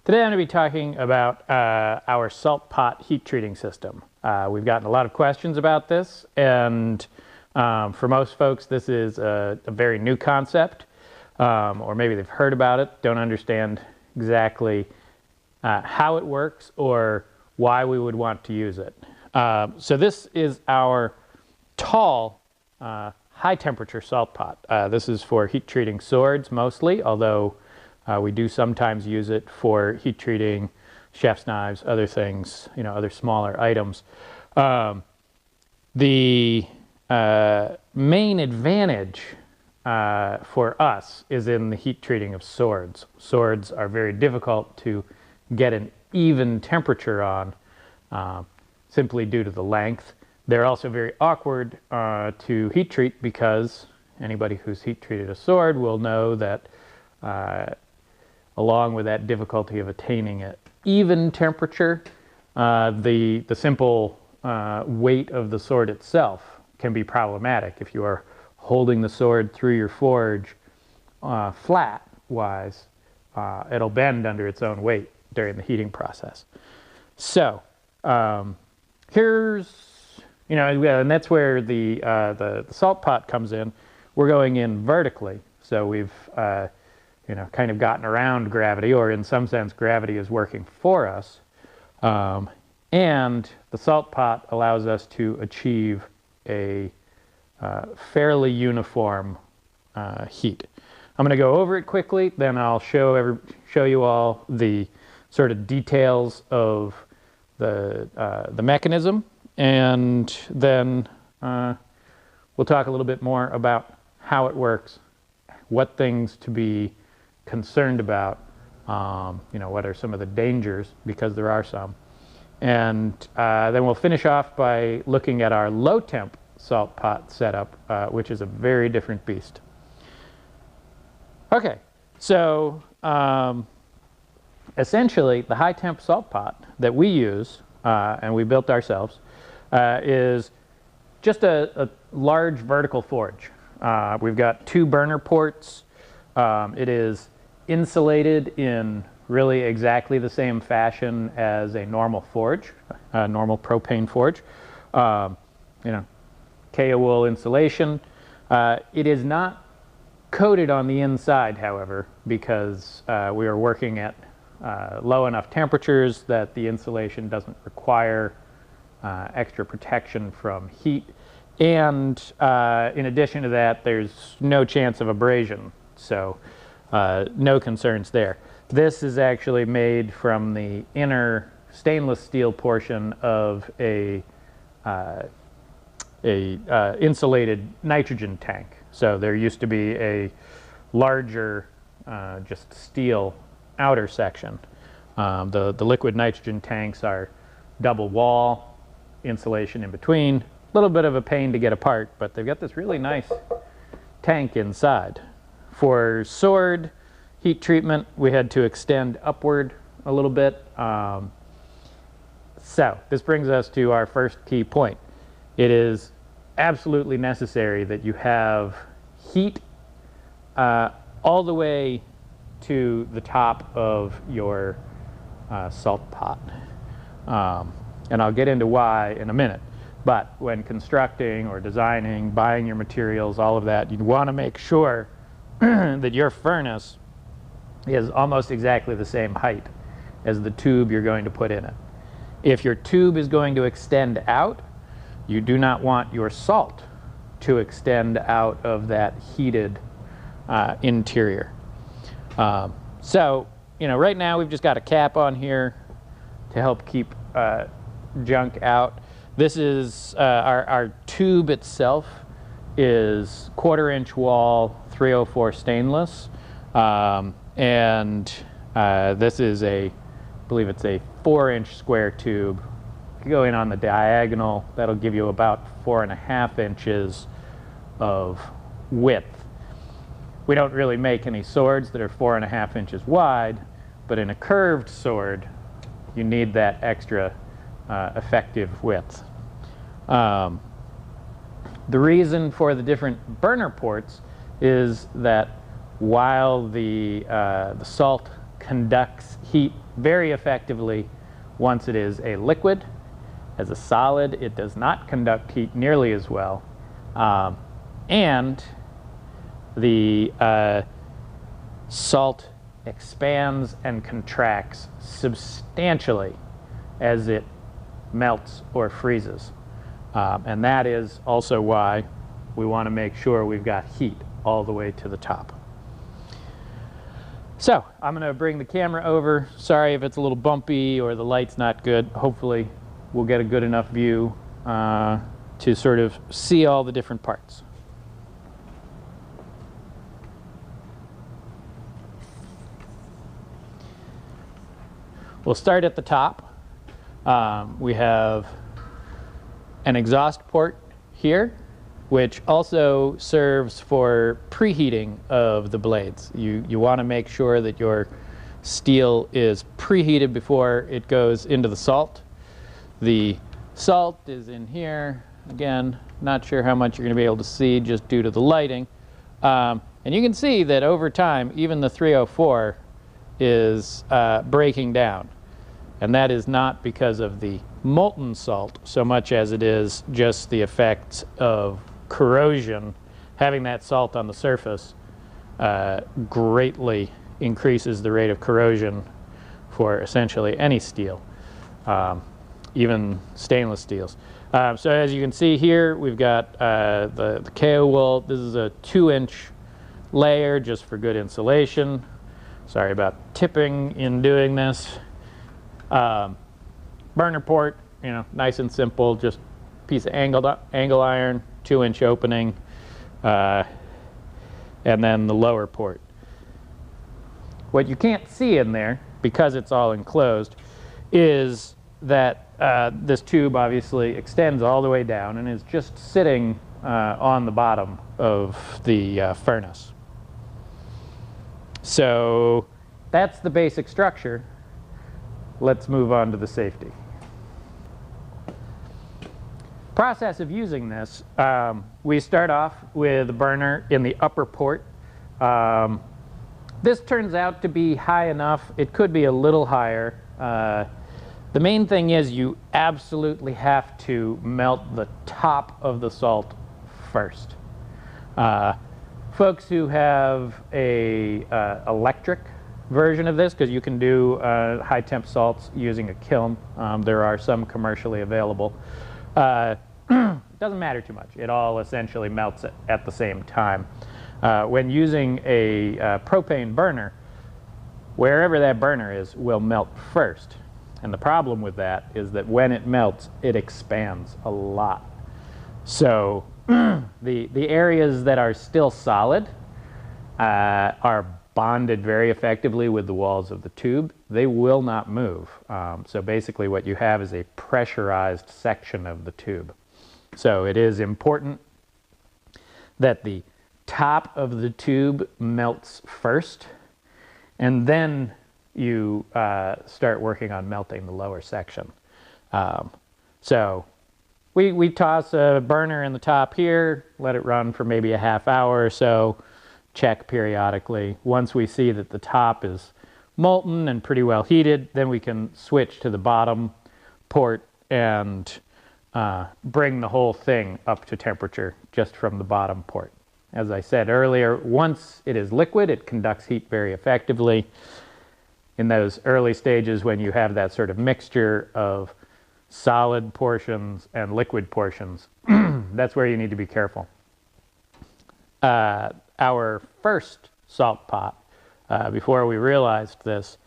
Today I'm going to be talking about our salt pot heat treating system. We've gotten a lot of questions about this, and for most folks this is a very new concept, or maybe they've heard about it, don't understand exactly how it works or why we would want to use it. So this is our tall high temperature salt pot. This is for heat treating swords mostly, although we do sometimes use it for heat treating chef's knives, other things, other smaller items. The main advantage for us is in the heat treating of swords. Swords are very difficult to get an even temperature on, simply due to the length. They're also very awkward to heat treat because anybody who's heat treated a sword will know that along with that difficulty of attaining an even temperature, the simple weight of the sword itself can be problematic. If you are holding the sword through your forge flat-wise, it'll bend under its own weight during the heating process. So here's, and that's where the salt pot comes in. We're going in vertically, so we've kind of gotten around gravity, or in some sense gravity is working for us, and the salt pot allows us to achieve a fairly uniform heat. I'm going to go over it quickly, then I'll show you all the sort of details of the mechanism, and then we'll talk a little bit more about how it works, what things to be concerned about, what are some of the dangers, because there are some. And then we'll finish off by looking at our low temp salt pot setup, which is a very different beast. Okay, so essentially the high temp salt pot that we use, and we built ourselves, is just a large vertical forge. We've got 2 burner ports. It is insulated in really exactly the same fashion as a normal forge, a normal propane forge. K-wool insulation. It is not coated on the inside, however, because we are working at low enough temperatures that the insulation doesn't require extra protection from heat. And in addition to that, there's no chance of abrasion, so no concerns there. This is actually made from the inner stainless steel portion of a insulated nitrogen tank. So there used to be a larger just steel outer section. The liquid nitrogen tanks are double wall, insulation in between. A little bit of a pain to get apart, but they've got this really nice tank inside. For sword heat treatment, we had to extend upward a little bit. So this brings us to our first key point. It is absolutely necessary that you have heat all the way to the top of your salt pot. And I'll get into why in a minute. But when constructing or designing, buying your materials, all of that, you'd want to make sure that your furnace is almost exactly the same height as the tube you're going to put in it. If your tube is going to extend out, you do not want your salt to extend out of that heated interior. So, right now we've just got a cap on here to help keep junk out. This is our tube itself is 1/4 inch wall 304 stainless, and this is I believe it's a 4-inch square tube. If you go in on the diagonal, that'll give you about 4.5 inches of width. We don't really make any swords that are 4.5 inches wide, but in a curved sword you need that extra effective width. The reason for the different burner ports is that while the salt conducts heat very effectively once it is a liquid. As a solid, it does not conduct heat nearly as well. And the salt expands and contracts substantially as it melts or freezes. And that is also why we want to make sure we've got heat all the way to the top. So I'm going to bring the camera over. Sorry if it's a little bumpy or the light's not good. Hopefully we'll get a good enough view to sort of see all the different parts. We'll start at the top. We have an exhaust port here, which also serves for preheating of the blades. You want to make sure that your steel is preheated before it goes into the salt. The salt is in here. Again, not sure how much you're going to be able to see just due to the lighting. And you can see that over time, even the 304 is breaking down. And that is not because of the molten salt so much as it is just the effects of corrosion. Having that salt on the surface greatly increases the rate of corrosion for essentially any steel. Even stainless steels. So as you can see here, we've got the KO wool. This is a 2-inch layer just for good insulation. Sorry about tipping in doing this. Burner port, you know, nice and simple, just piece of angle iron, 2-inch opening, and then the lower port. What you can't see in there, because it's all enclosed, is that this tube obviously extends all the way down and is just sitting on the bottom of the furnace. So that's the basic structure. Let's move on to the safety. Process of using this, we start off with a burner in the upper port. This turns out to be high enough. It could be a little higher. The main thing is you absolutely have to melt the top of the salt first. Folks who have a electric version of this, because you can do high temp salts using a kiln. There are some commercially available. Doesn't matter too much. It all essentially melts at the same time. When using a propane burner, wherever that burner is will melt first. And the problem with that is that when it melts, it expands a lot. So the areas that are still solid are bonded very effectively with the walls of the tube. They will not move. So basically what you have is a pressurized section of the tube. So it is important that the top of the tube melts first, and then you start working on melting the lower section. So we toss a burner in the top here, let it run for maybe a half hour or so, check periodically. Once we see that the top is molten and pretty well heated, then we can switch to the bottom port and bring the whole thing up to temperature just from the bottom port. As I said earlier, once it is liquid, it conducts heat very effectively. In those early stages when you have that sort of mixture of solid portions and liquid portions, that's where you need to be careful. Our first salt pot, before we realized this,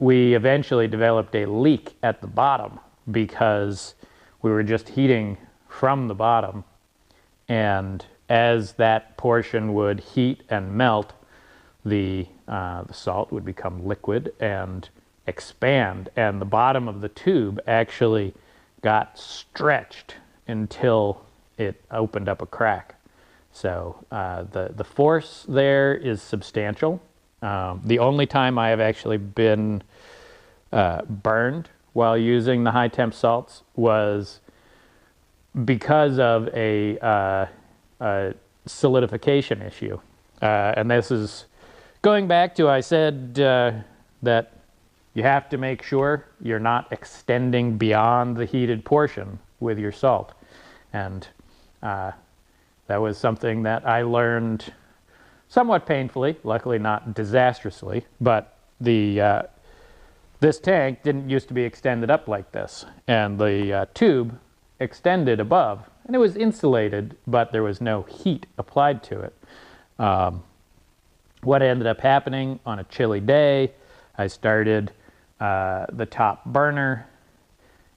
we eventually developed a leak at the bottom because we were just heating from the bottom, and as that portion would heat and melt, the salt would become liquid and expand, and the bottom of the tube actually got stretched until it opened up a crack. So the force there is substantial. The only time I have actually been burned while using the high temp salts was because of a solidification issue. And this is going back to, I said that you have to make sure you're not extending beyond the heated portion with your salt. And that was something that I learned somewhat painfully, luckily not disastrously, but this tank didn't used to be extended up like this, and the tube extended above, and it was insulated, but there was no heat applied to it. What ended up happening on a chilly day, I started the top burner.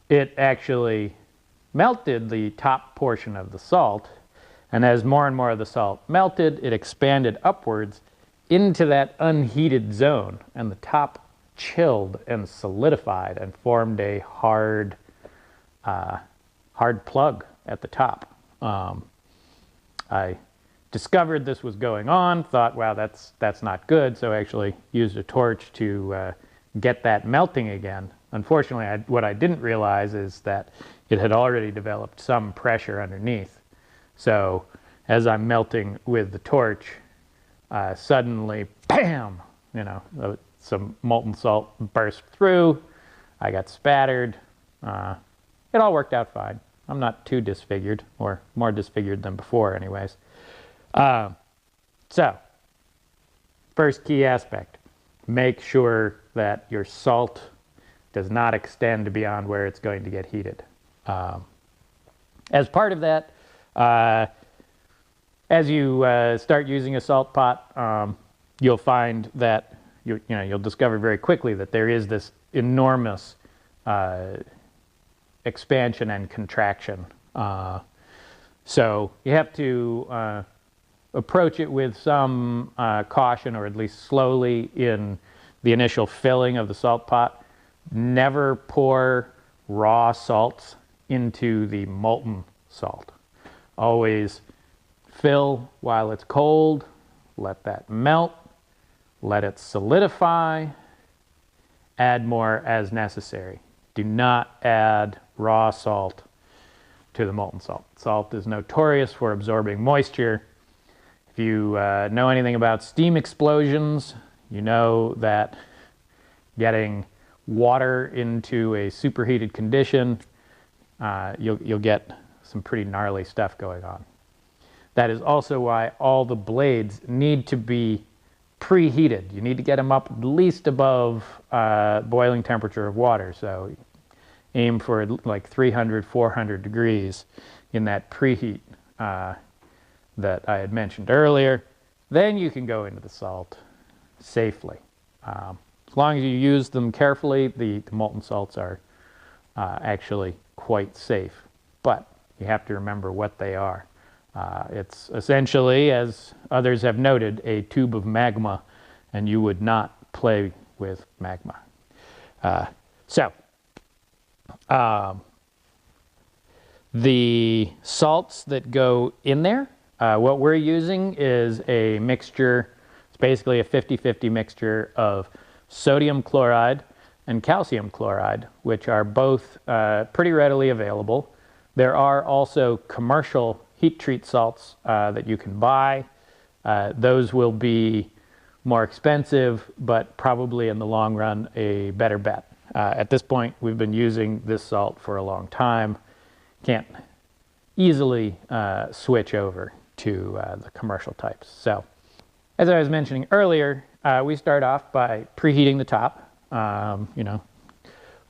It actually melted the top portion of the salt, and as more and more of the salt melted, it expanded upwards into that unheated zone, and the top chilled and solidified and formed a hard plug at the top. I discovered this was going on, thought, wow, that's not good, so I actually used a torch to get that melting again. Unfortunately, what I didn't realize is that it had already developed some pressure underneath. So as I'm melting with the torch, suddenly, bam, some molten salt burst through. I got spattered. It all worked out fine. I'm not too disfigured, or more disfigured than before anyways. So, first key aspect, make sure that your salt does not extend beyond where it's going to get heated. As part of that, as you start using a salt pot, you'll find that you'll discover very quickly that there is this enormous expansion and contraction. So you have to approach it with some caution, or at least slowly in the initial filling of the salt pot. Never pour raw salts into the molten salt. Always fill while it's cold, let that melt, let it solidify, add more as necessary. Do not add raw salt to the molten salt. Salt is notorious for absorbing moisture. If you know anything about steam explosions, you know that getting water into a superheated condition, you'll get some pretty gnarly stuff going on. That is also why all the blades need to be preheated. You need to get them up at least above boiling temperature of water. So aim for like 300, 400 degrees in that preheat that I had mentioned earlier. Then you can go into the salt safely. As long as you use them carefully, the molten salts are actually quite safe. But you have to remember what they are. It's essentially, as others have noted, a tube of magma, and you would not play with magma. The salts that go in there, what we're using is a mixture. It's basically a 50-50 mixture of sodium chloride and calcium chloride, which are both pretty readily available. There are also commercial heat treat salts that you can buy. Those will be more expensive, but probably in the long run a better bet. At this point, we've been using this salt for a long time. Can't easily switch over to the commercial types. So, as I was mentioning earlier, we start off by preheating the top.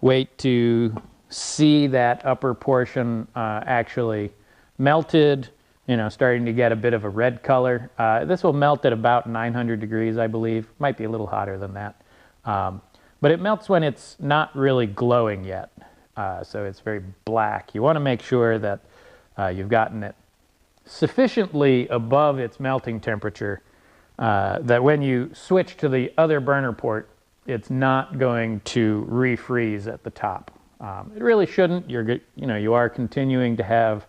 Wait to see that upper portion actually melted, starting to get a bit of a red color. This will melt at about 900 degrees, I believe. Might be a little hotter than that. But it melts when it's not really glowing yet. So it's very black. You want to make sure that you've gotten it sufficiently above its melting temperature that when you switch to the other burner port, it's not going to refreeze at the top. It really shouldn't. You are continuing to have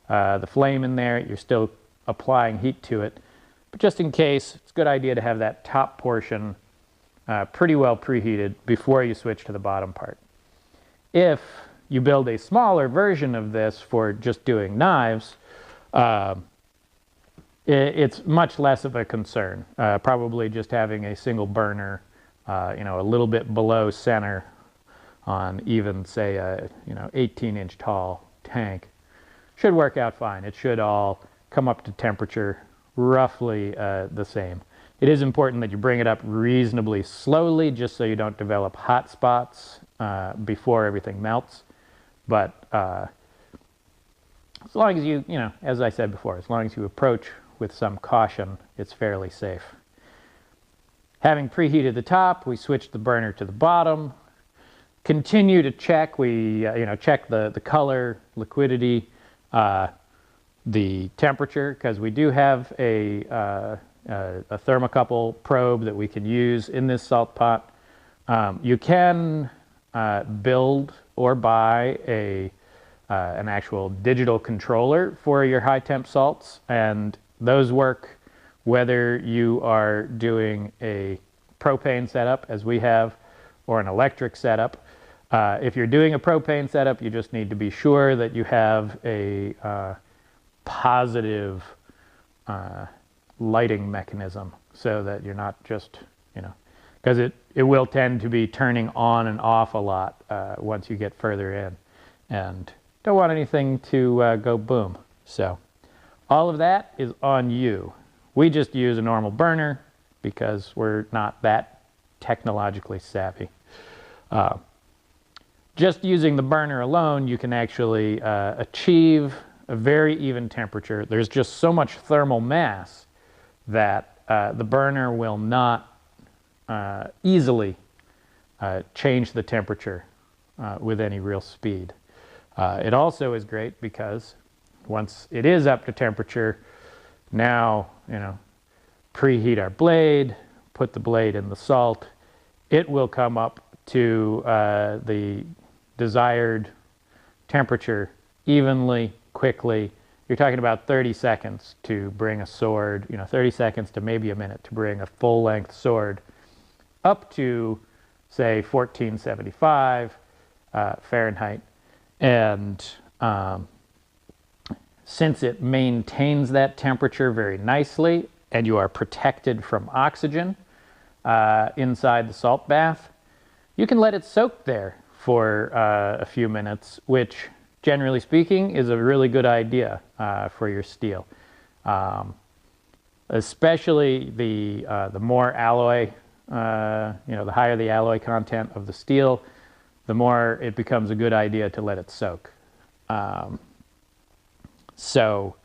the flame in there. You're still applying heat to it. But just in case, it's a good idea to have that top portion pretty well preheated before you switch to the bottom part. If you build a smaller version of this for just doing knives, it's much less of a concern. Probably just having a single burner you know, a little bit below center on even, say, a, you know, 18-inch tall tank, should work out fine. It should all come up to temperature roughly the same. It is important that you bring it up reasonably slowly, just so you don't develop hot spots before everything melts. But as long as you know, as I said before, as long as you approach with some caution, it's fairly safe. Having preheated the top, we switch the burner to the bottom. Continue to check. We you know, check the color, liquidity, the temperature, because we do have a thermocouple probe that we can use in this salt pot. You can build or buy an actual digital controller for your high temp salts, and those work whether you are doing a propane setup, as we have, or an electric setup. If you're doing a propane setup, you just need to be sure that you have a positive lighting mechanism, so that you're not just, you know, because it will tend to be turning on and off a lot once you get further in, and don't want anything to go boom. So all of that is on you. We just use a normal burner because we're not that technologically savvy. Just using the burner alone, you can actually achieve a very even temperature. There's just so much thermal mass that the burner will not easily change the temperature with any real speed. It also is great because once it is up to temperature, now, you know, preheat our blade, put the blade in the salt, it will come up to the desired temperature evenly, quickly. You're talking about 30 seconds to bring a sword, you know, 30 seconds to maybe a minute to bring a full-length sword up to, say, 1475 Fahrenheit. And since it maintains that temperature very nicely, and you are protected from oxygen inside the salt bath, you can let it soak there for a few minutes, which, generally speaking, is a really good idea for your steel. Especially the more alloy, you know, the higher the alloy content of the steel, the more it becomes a good idea to let it soak. So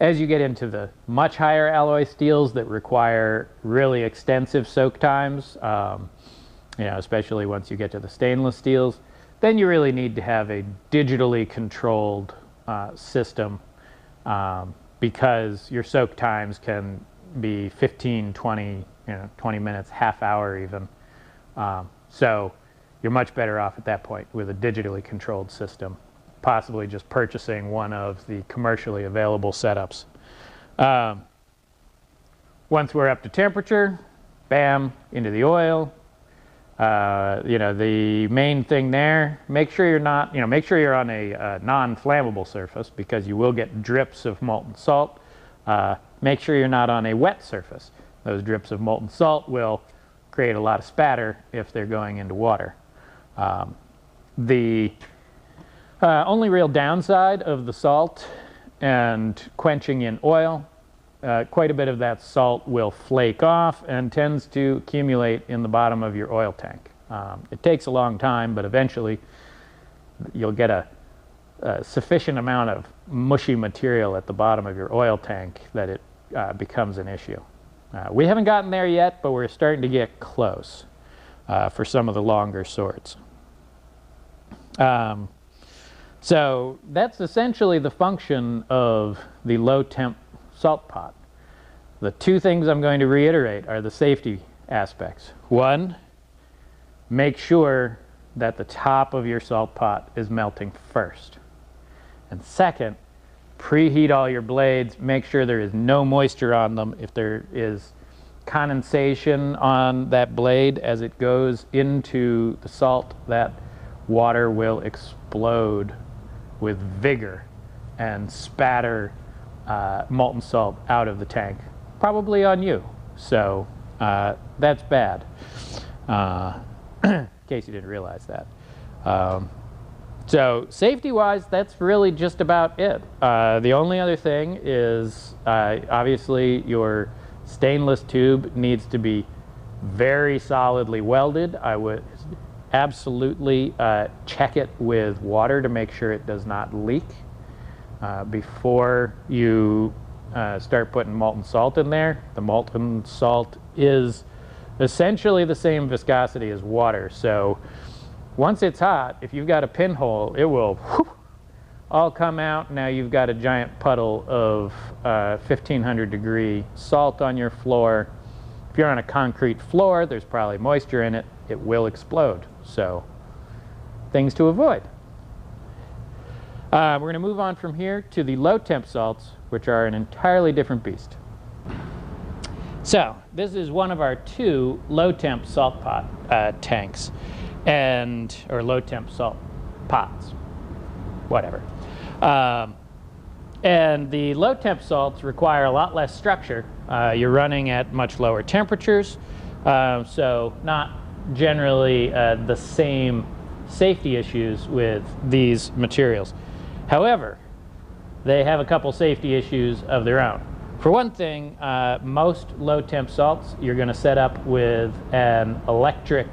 as you get into the much higher alloy steels that require really extensive soak times, you know, especially once you get to the stainless steels, then you really need to have a digitally controlled system, because your soak times can be 15, 20, you know, 20 minutes, half hour even. So you're much better off at that point with a digitally controlled system, possibly just purchasing one of the commercially available setups. Once we're up to temperature, bam, into the oil. You know, the main thing there, make sure you're not, you know, make sure you're on a non-flammable surface, because you will get drips of molten salt. Make sure you're not on a wet surface. Those drips of molten salt will create a lot of spatter if they're going into water. The only real downside of the salt and quenching in oil, quite a bit of that salt will flake off and tends to accumulate in the bottom of your oil tank. It takes a long time, but eventually you'll get a sufficient amount of mushy material at the bottom of your oil tank that it becomes an issue. We haven't gotten there yet, but we're starting to get close for some of the longer swords. So that's essentially the function of the low temp salt pot. The two things I'm going to reiterate are the safety aspects. One, make sure that the top of your salt pot is melting first. And second, preheat all your blades. Make sure there is no moisture on them. If there is condensation on that blade as it goes into the salt, that water will explode with vigor and spatter molten salt out of the tank, probably on you. So that's bad. in case you didn't realize that. So safety-wise, that's really just about it. The only other thing is obviously your stainless tube needs to be very solidly welded. I would absolutely check it with water to make sure it does not leak before you start putting molten salt in there. The molten salt is essentially the same viscosity as water, so once it's hot, if you've got a pinhole, it will all come out. Now you've got a giant puddle of 1500 degree salt on your floor. If you're on a concrete floor, there's probably moisture in it. It will explode. So, things to avoid. We're going to move on from here to the low temp salts, which are an entirely different beast. So, this is one of our 2 low temp salt pot tanks, or low temp salt pots, whatever. And the low temp salts require a lot less structure. You're running at much lower temperatures, so not generally the same safety issues with these materials. However, they have a couple safety issues of their own. For one thing, most low temp salts you're going to set up with an electric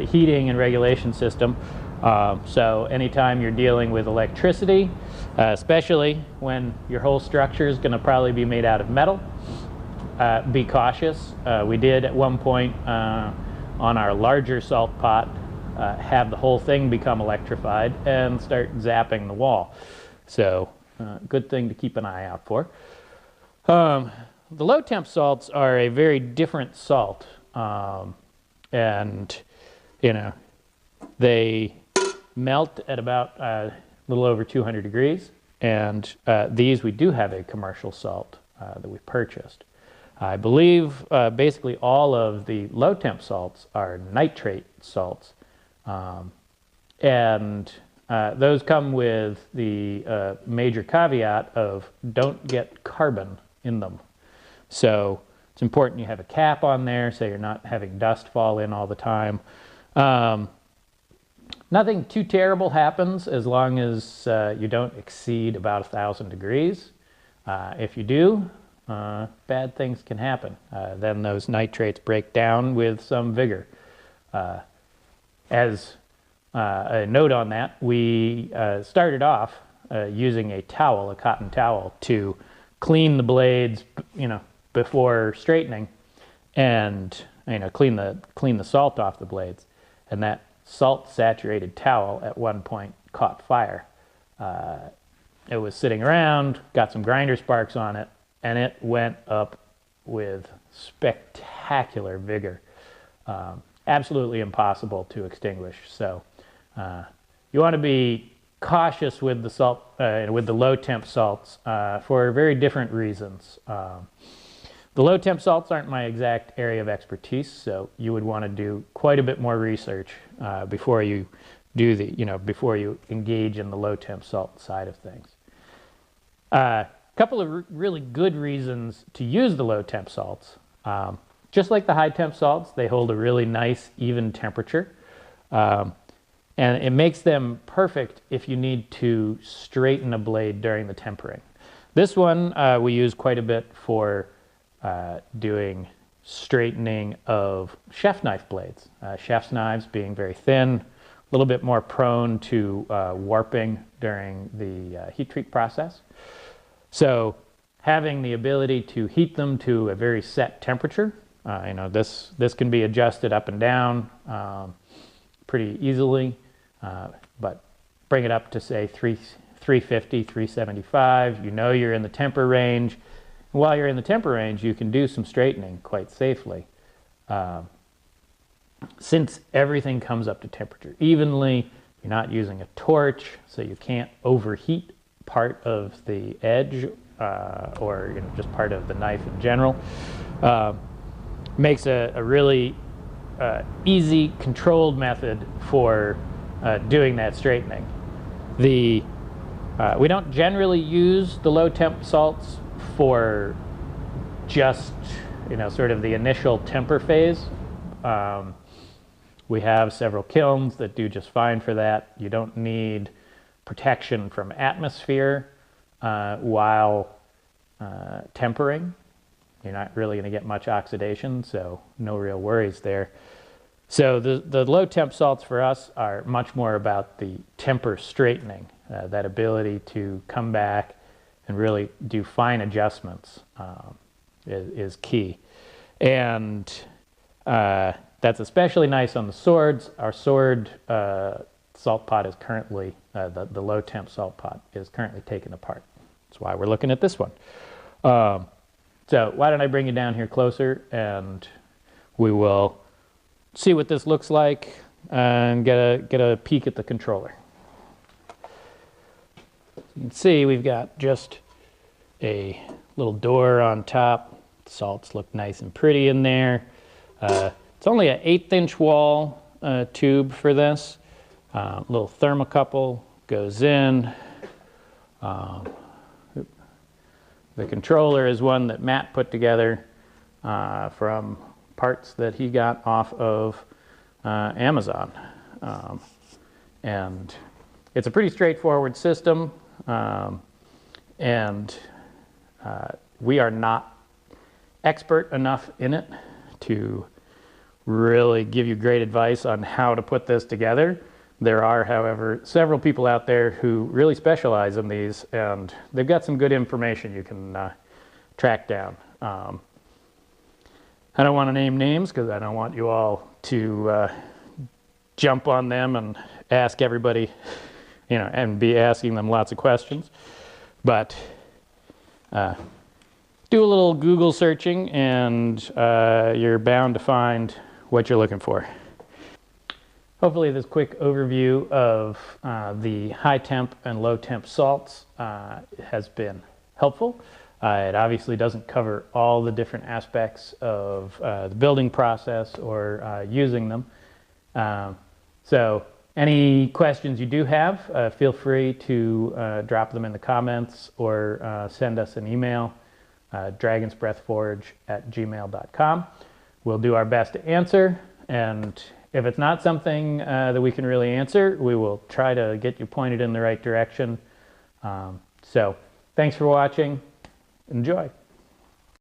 heating and regulation system. So anytime you're dealing with electricity, especially when your whole structure is going to probably be made out of metal, be cautious. We did at one point on our larger salt pot have the whole thing become electrified and start zapping the wall. So good thing to keep an eye out for. The low temp salts are a very different salt, and they melt at about a little over 200 degrees, and these we do have a commercial salt that we purchased. I believe basically all of the low temp salts are nitrate salts, and those come with the major caveat of don't get carbon in them. So it's important you have a cap on there so you're not having dust fall in all the time. Nothing too terrible happens as long as you don't exceed about 1,000 degrees. If you do, bad things can happen. Then those nitrates break down with some vigor. As a note on that, we started off using a towel, a cotton towel, to clean the blades, before straightening, and clean the salt off the blades. And that salt-saturated towel at one point caught fire. It was sitting around, got some grinder sparks on it, and it went up with spectacular vigor. Absolutely impossible to extinguish. So you want to be cautious with the salt, with the low temp salts for very different reasons. The low temp salts aren't my exact area of expertise, so you would want to do quite a bit more research before you do before you engage in the low temp salt side of things. A couple of really good reasons to use the low temp salts. Just like the high temp salts, they hold a really nice even temperature, and it makes them perfect if you need to straighten a blade during the tempering. This one we use quite a bit for doing straightening of chef knife blades. Chef's knives being very thin, a little bit more prone to warping during the heat treat process. So having the ability to heat them to a very set temperature, this can be adjusted up and down pretty easily, but bring it up to say 350, 375, you're in the temper range. While you're in the temper range, you can do some straightening quite safely. Since everything comes up to temperature evenly, you're not using a torch, so you can't overheat part of the edge or just part of the knife in general. Makes a really easy, controlled method for doing that straightening. We don't generally use the low temp salts for just sort of the initial temper phase. We have several kilns that do just fine for that. You don't need protection from atmosphere while tempering. You're not really going to get much oxidation, so no real worries there. So the low temp salts for us are much more about the temper straightening, that ability to come back and really do fine adjustments is key. And that's especially nice on the swords. Our sword salt pot is currently, the low temp salt pot is currently taken apart. That's why we're looking at this one. So why don't I bring you down here closer and we will see what this looks like and get a peek at the controller. You can see we've got just a little door on top. The salts look nice and pretty in there. It's only an 1/8" wall tube for this. Little thermocouple goes in. The controller is one that Matt put together from parts that he got off of Amazon. And it's a pretty straightforward system. We are not expert enough in it to really give you great advice on how to put this together. There are, however, several people out there who really specialize in these, and they've got some good information you can track down. I don't want to name names because I don't want you all to jump on them and ask everybody, and be asking them lots of questions. But do a little Google searching and you're bound to find what you're looking for. Hopefully this quick overview of the high temp and low temp salts has been helpful. It obviously doesn't cover all the different aspects of the building process or using them. So any questions you do have, feel free to drop them in the comments or send us an email, dragonsbreathforge@gmail.com. We'll do our best to answer, and if it's not something that we can really answer, we will try to get you pointed in the right direction. So thanks for watching. Enjoy.